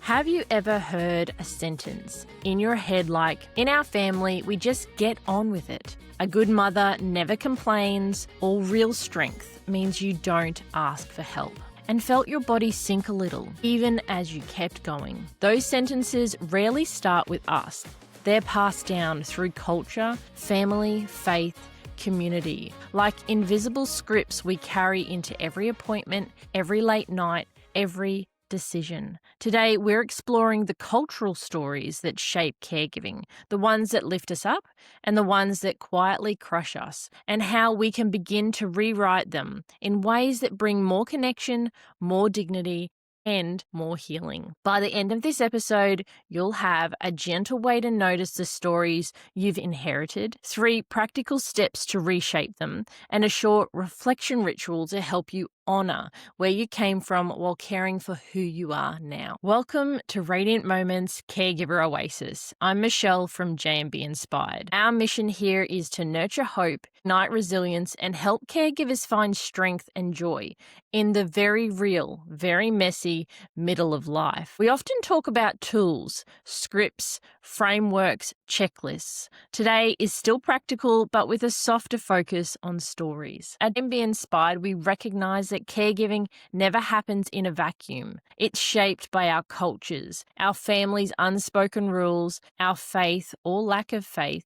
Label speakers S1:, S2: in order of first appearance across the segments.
S1: Have you ever heard a sentence in your head like, in our family, we just get on with it? A good mother never complains, or real strength means you don't ask for help. And felt your body sink a little, even as you kept going. Those sentences rarely start with us. They're passed down through culture, family, faith, community, like invisible scripts we carry into every appointment, every late night, every decision. Today, we're exploring the cultural stories that shape caregiving, the ones that lift us up and the ones that quietly crush us, and how we can begin to rewrite them in ways that bring more connection, more dignity, and more healing. By the end of this episode, you'll have a gentle way to notice the stories you've inherited, 3 practical steps to reshape them, and a short reflection ritual to help you honor where you came from while caring for who you are now. Welcome to Radiant Moments Caregiver Oasis. I'm Michelle from J&B Inspired. Our mission here is to nurture hope, ignite resilience, and help caregivers find strength and joy in the very real, very messy middle of life. We often talk about tools, scripts, frameworks, checklists. Today is still practical, but with a softer focus on stories. At J&B Inspired, we recognize that caregiving never happens in a vacuum. It's shaped by our cultures, our family's unspoken rules, our faith or lack of faith,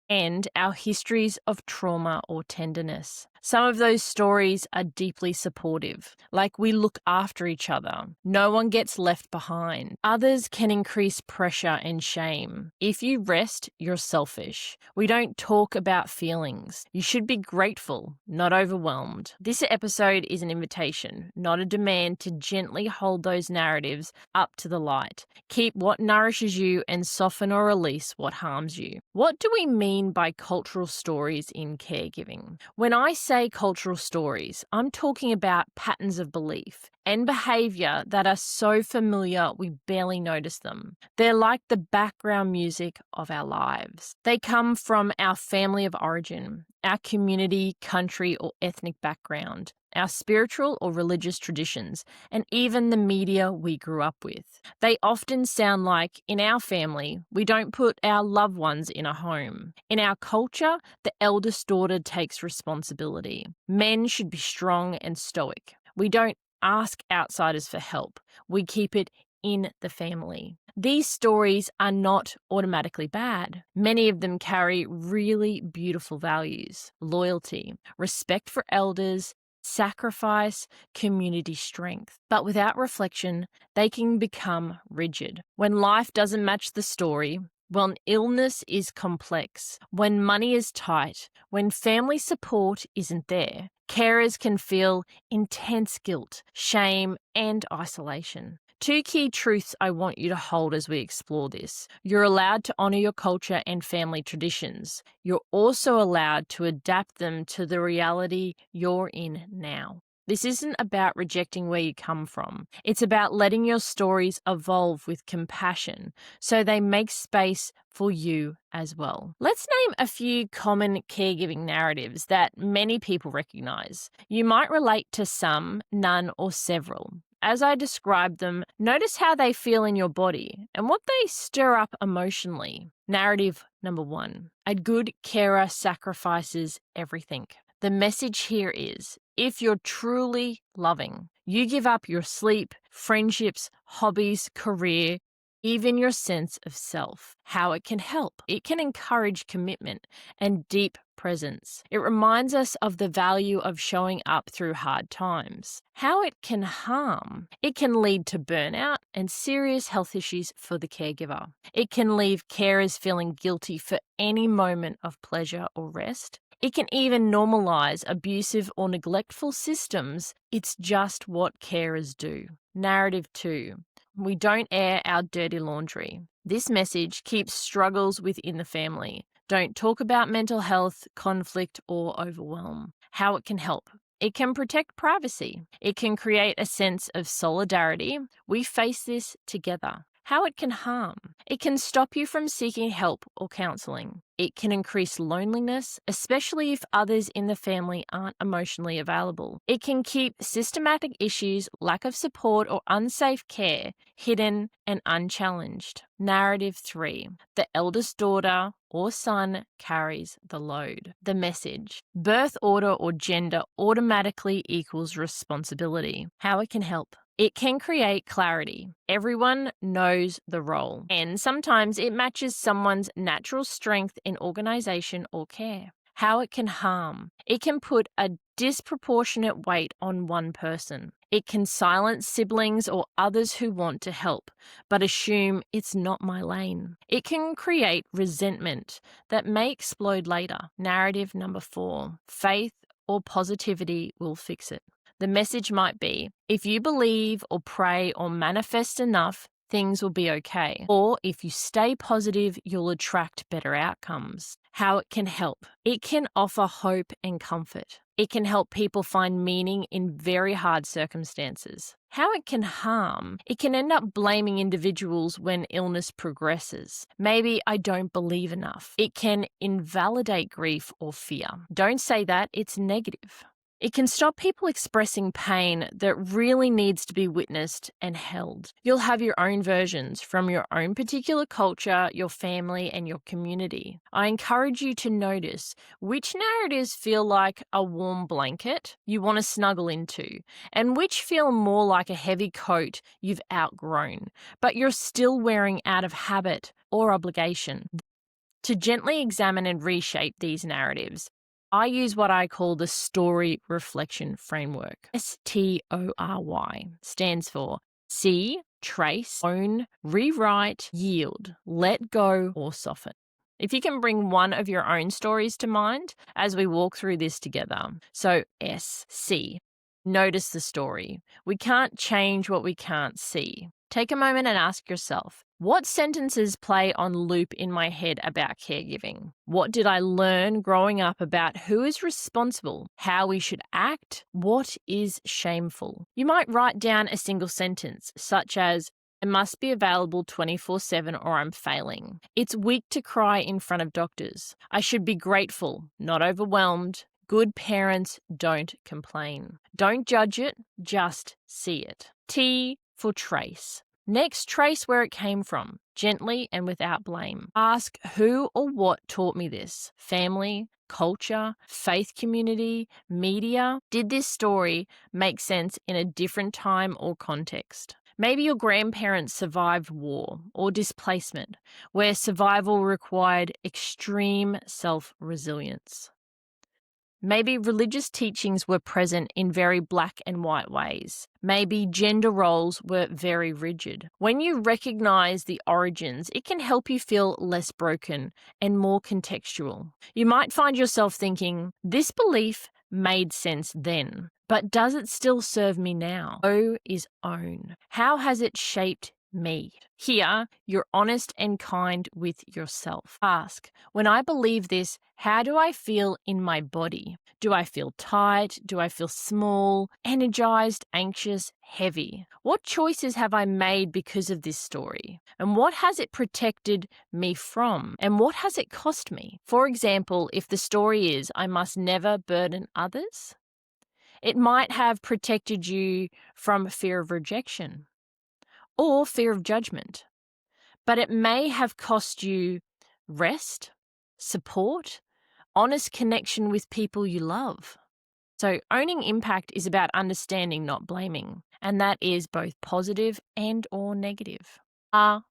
S1: and our histories of trauma or tenderness. Some of those stories are deeply supportive, like we look after each other. No one gets left behind. Others can increase pressure and shame. If you rest, you're selfish. We don't talk about feelings. You should be grateful, not overwhelmed. This episode is an invitation, not a demand, to gently hold those narratives up to the light. Keep what nourishes you and soften or release what harms you. What do we mean by cultural stories in caregiving? When I say cultural stories, I'm talking about patterns of belief and behavior that are so familiar we barely notice them. They're like the background music of our lives. They come from our family of origin, our community, country, or ethnic background, our spiritual or religious traditions, and even the media we grew up with. They often sound like, in our family, we don't put our loved ones in a home. In our culture, the eldest daughter takes responsibility. Men should be strong and stoic. We don't ask outsiders for help. We keep it in the family. These stories are not automatically bad. Many of them carry really beautiful values: loyalty, respect for elders, sacrifice, community strength. But without reflection, they can become rigid. When life doesn't match the story, when illness is complex, when money is tight, when family support isn't there, carers can feel intense guilt, shame, and isolation. 2 key truths I want you to hold as we explore this. You're allowed to honor your culture and family traditions. You're also allowed to adapt them to the reality you're in now. This isn't about rejecting where you come from. It's about letting your stories evolve with compassion so they make space for you as well. Let's name a few common caregiving narratives that many people recognize. You might relate to some, none, or several. As I describe them, notice how they feel in your body and what they stir up emotionally. Narrative number 1. A good carer sacrifices everything. The message here is, if you're truly loving, you give up your sleep, friendships, hobbies, career, even your sense of self. How it can help. It can encourage commitment and deep presence. It reminds us of the value of showing up through hard times. How it can harm. It can lead to burnout and serious health issues for the caregiver. It can leave carers feeling guilty for any moment of pleasure or rest. It can even normalize abusive or neglectful systems. It's just what carers do. Narrative 2. We don't air our dirty laundry. This message keeps struggles within the family. Don't talk about mental health, conflict, or overwhelm. How it can help. It can protect privacy. It can create a sense of solidarity. We face this together. How it can harm. It can stop you from seeking help or counseling. It can increase loneliness, especially if others in the family aren't emotionally available. It can keep systematic issues, lack of support, or unsafe care hidden and unchallenged. Narrative 3. The eldest daughter or son carries the load. The message. Birth order or gender automatically equals responsibility. How it can help. It can create clarity. Everyone knows the role, and sometimes it matches someone's natural strength in organization or care. How it can harm. It can put a disproportionate weight on one person. It can silence siblings or others who want to help, but assume it's not my lane. It can create resentment that may explode later. Narrative number 4. Faith or positivity will fix it. The message might be, if you believe or pray or manifest enough, things will be okay. Or if you stay positive, you'll attract better outcomes. How it can help. It can offer hope and comfort. It can help people find meaning in very hard circumstances. How it can harm. It can end up blaming individuals when illness progresses. Maybe I don't believe enough. It can invalidate grief or fear. Don't say that, it's negative. It can stop people expressing pain that really needs to be witnessed and held. You'll have your own versions from your own particular culture, your family, and your community. I encourage you to notice which narratives feel like a warm blanket you want to snuggle into, and which feel more like a heavy coat you've outgrown, but you're still wearing out of habit or obligation. To gently examine and reshape these narratives, I use what I call the S.T.O.R.Y reflection framework. S.T.O.R.Y stands for see, trace, own, rewrite, yield, let go, or soften. If you can bring one of your own stories to mind as we walk through this together. So see, notice the story. We can't change what we can't see. Take a moment and ask yourself, what sentences play on loop in my head about caregiving? What did I learn growing up about who is responsible, how we should act, what is shameful? You might write down a single sentence, such as, I must be available 24/7 or I'm failing. It's weak to cry in front of doctors. I should be grateful, not overwhelmed. Good parents don't complain. Don't judge it, just see it. T for trace. Next, trace where it came from, gently and without blame. Ask who or what taught me this. Family, culture, faith community, media. Did this story make sense in a different time or context? Maybe your grandparents survived war or displacement, where survival required extreme self-resilience. Maybe religious teachings were present in very black and white ways. Maybe gender roles were very rigid. When you recognize the origins, it can help you feel less broken and more contextual. You might find yourself thinking, this belief made sense then, but does it still serve me now? O is own. How has it shaped me? Here, you're honest and kind with yourself. Ask, when I believe this, how do I feel in my body? Do I feel tight? Do I feel small, energized, anxious, heavy? What choices have I made because of this story? And what has it protected me from? And what has it cost me? For example, if the story is, I must never burden others, it might have protected you from fear of rejection or fear of judgment, but it may have cost you rest, support, honest connection with people you love. So owning impact is about understanding, not blaming, and that is both positive and or negative.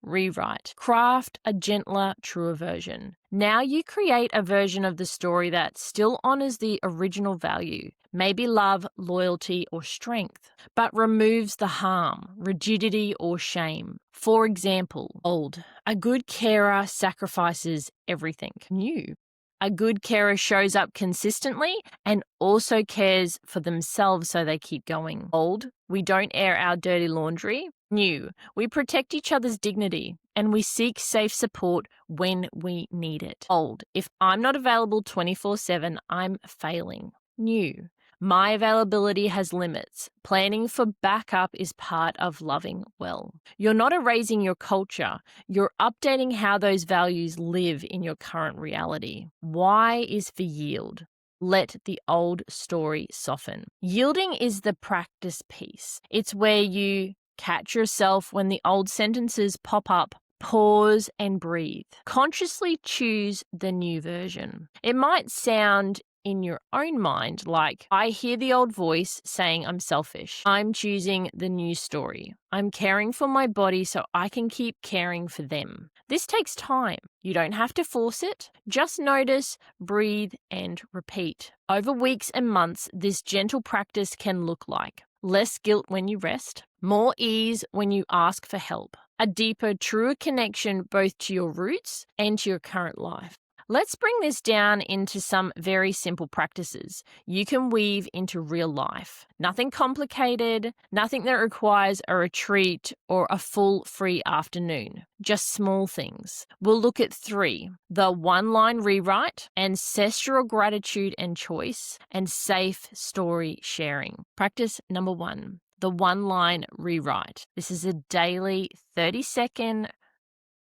S1: Rewrite. Craft a gentler, truer version. Now you create a version of the story that still honors the original value, maybe love, loyalty, or strength, but removes the harm, rigidity, or shame. For example, old. A good carer sacrifices everything. New. A good carer shows up consistently and also cares for themselves so they keep going. Old. We don't air our dirty laundry. New. We protect each other's dignity and we seek safe support when we need it. Old. If I'm not available 24/7, I'm failing. New. My availability has limits. Planning for backup is part of loving well. You're not erasing your culture. You're updating how those values live in your current reality. Y is for yield. Let the old story soften. Yielding is the practice piece. It's where you catch yourself when the old sentences pop up. Pause and breathe. Consciously choose the new version. It might sound in your own mind like, I hear the old voice saying I'm selfish. I'm choosing the new story. I'm caring for my body so I can keep caring for them. This takes time. You don't have to force it. Just notice, breathe, and repeat. Over weeks and months, this gentle practice can look like less guilt when you rest, more ease when you ask for help, a deeper, truer connection both to your roots and to your current life. Let's bring this down into some very simple practices you can weave into real life. Nothing complicated, nothing that requires a retreat or a full free afternoon. Just small things. We'll look at 3: the one-line rewrite, ancestral gratitude and choice, and safe story sharing. Practice number 1. The one-line rewrite. This is a daily 30-second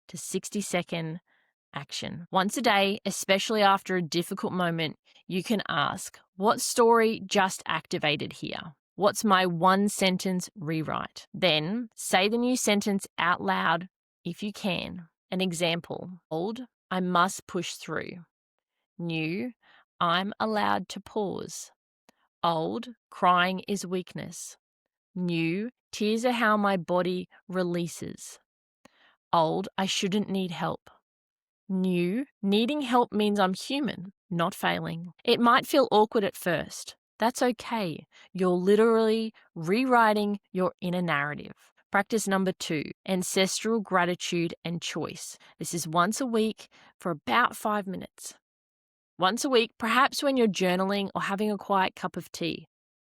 S1: to 60-second action. Once a day, especially after a difficult moment, you can ask, what story just activated here? What's my one-sentence rewrite? Then say the new sentence out loud if you can. An example: old, I must push through. New, I'm allowed to pause. Old, crying is weakness. New, tears are how my body releases. Old, I shouldn't need help. New, needing help means I'm human, not failing. It might feel awkward at first. That's okay. You're literally rewriting your inner narrative. Practice number 2, ancestral gratitude and choice. This is once a week for about 5 minutes. Once a week, perhaps when you're journaling or having a quiet cup of tea.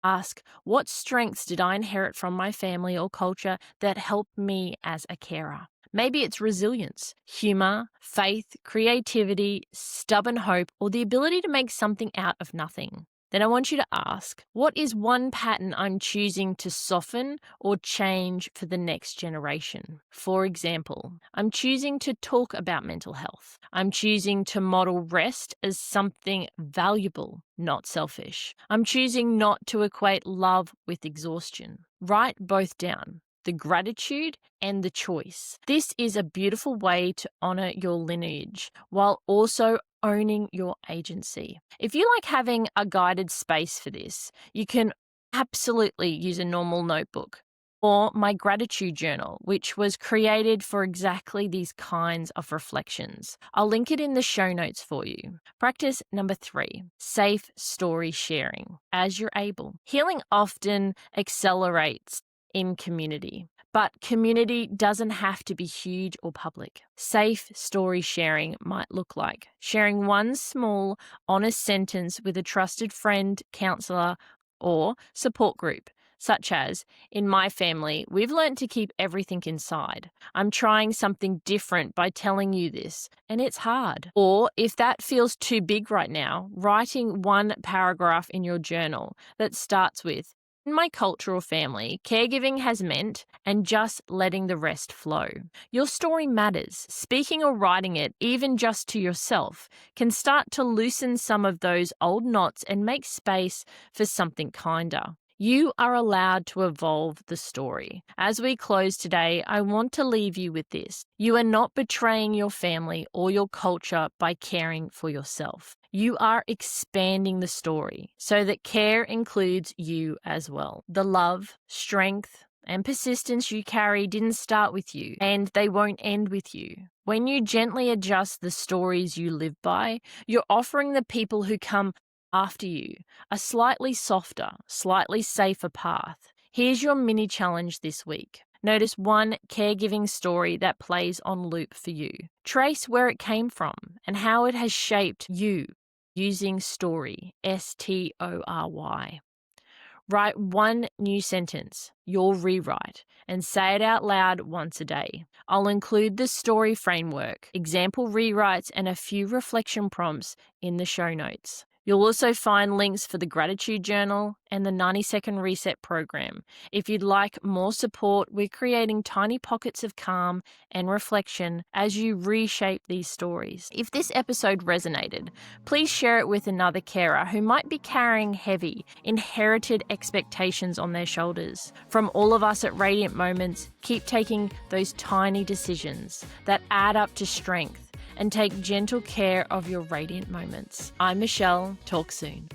S1: Ask, what strengths did I inherit from my family or culture that helped me as a carer? Maybe it's resilience, humor, faith, creativity, stubborn hope, or the ability to make something out of nothing. Then I want you to ask, what is one pattern I'm choosing to soften or change for the next generation? For example, I'm choosing to talk about mental health. I'm choosing to model rest as something valuable, not selfish. I'm choosing not to equate love with exhaustion. Write both down, the gratitude and the choice. This is a beautiful way to honor your lineage while also owning your agency. If you like having a guided space for this, you can absolutely use a normal notebook or my gratitude journal, which was created for exactly these kinds of reflections. I'll link it in the show notes for you. Practice number 3, safe story sharing as you're able. Healing often accelerates in community. But community doesn't have to be huge or public. Safe story sharing might look like sharing one small, honest sentence with a trusted friend, counselor, or support group, such as, in my family, we've learned to keep everything inside. I'm trying something different by telling you this, and it's hard. Or if that feels too big right now, writing one paragraph in your journal that starts with, in my cultural family, caregiving has meant, and just letting the rest flow. Your story matters. Speaking or writing it, even just to yourself, can start to loosen some of those old knots and make space for something kinder. You are allowed to evolve the story. As we close today, I want to leave you with this. You are not betraying your family or your culture by caring for yourself. You are expanding the story so that care includes you as well. The love, strength, and persistence you carry didn't start with you, and they won't end with you. When you gently adjust the stories you live by, you're offering the people who come after you a slightly softer, slightly safer path. Here's your mini challenge this week. Notice one caregiving story that plays on loop for you. Trace where it came from and how it has shaped you using S.T.O.R.Y, S.T.O.R.Y. Write one new sentence, your rewrite, and say it out loud once a day. I'll include the story framework, example rewrites, and a few reflection prompts in the show notes. You'll also find links for the Gratitude Journal and the 90-Second Reset program. If you'd like more support, we're creating tiny pockets of calm and reflection as you reshape these stories. If this episode resonated, please share it with another carer who might be carrying heavy, inherited expectations on their shoulders. From all of us at Radiant Moments, keep taking those tiny decisions that add up to strength and take gentle care of your radiant moments. I'm Michelle. Talk soon.